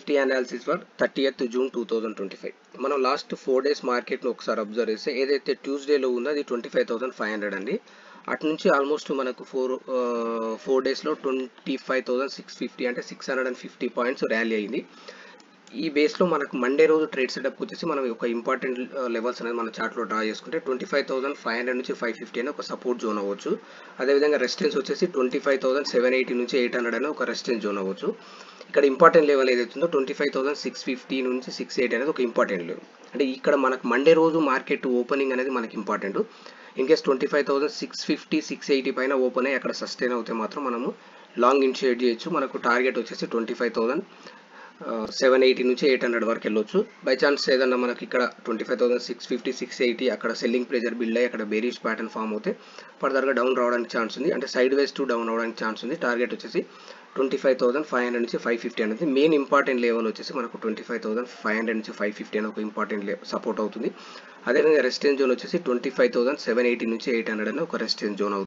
Nifty analysis for 30th June 2025. మనం last 4 days మార్కెట్ను ఒకసారి అబ్జర్వ్ చేస్తే ఏదైతే ట్యూస్డేలో ఉందో అది 25,500 అండి. అటు నుంచి ఆల్మోస్ట్ మనకు 4 daysలో 25,650 అంటే 650 పాయింట్స్ ర్యాలీ అయింది. ఈ బేస్లో మనకు మండే రోజు ట్రేడ్ సెటప్ వచ్చేసి మనం ఒక ఇంపార్టెంట్ లెవెల్స్ అనేది మన చార్ట్లో డ్రా చేసుకుంటే 25,500 నుంచి 550 అని ఒక సపోర్ట్ జోన్ అవ్వచ్చు. అదేవిధంగా రెసిస్టెన్స్ వచ్చేసి 25,780 నుంచి 800 అని ఒక రెసిస్టెన్స్ జోన్ అవ్వచ్చు. ఇక్కడ ఇంపార్టెంట్ లెవెల్ ఏదైతుందో 25,650 నుంచి 680 అనేది ఒక ఇంపార్టెంట్ లెవెల్. అంటే ఇక్కడ మనకు మండే రోజు మార్కెట్ ఓపెనింగ్ అనేది మనకి ఇంపార్టెంట్. ఇన్ కేస్ 25,650 680 పైన ఓపెన్ అయ్యి అక్కడ సస్టైన్ అవుతే మాత్రం మనము లాంగ్ ఇనిషియేట్ చేయొచ్చు. మనకు టార్గెట్ వచ్చేసి 25,780 నుంచి 800 వరకు వెళ్ళొచ్చు. బై ఛాన్స్ ఏదన్నా మనకి ఇక్కడ 25,650 680 అక్కడ సెల్లింగ్ ప్రెజర్ బిల్డ్ అయ్యి అక్కడ బేరిష్ ప్యాటర్న్ ఫామ్ అవుతే ఫర్దర్గా డౌన్ రావడానికి ఛాన్స్ ఉంది. అంటే సైడ్ వేస్ టు డౌన్ అవడానికి ఛాన్స్ ఉంది. టార్గెట్ వచ్చేసి 25,500 నుంచి 550 అనేది మెయిన్ ఇంపార్టెంట్ లెవెల్ వచ్చేసి మనకు 25,500 నుంచి 550 అని ఒక ఇంపార్టెంట్ సపోర్ట్ అవుతుంది. అదేవిధంగా రెసిస్టెన్స్ జోన్ వచ్చేసి 25,780 నుంచి 800 అని ఒక రెసిస్టెన్స్ జోన్ అవుతుంది.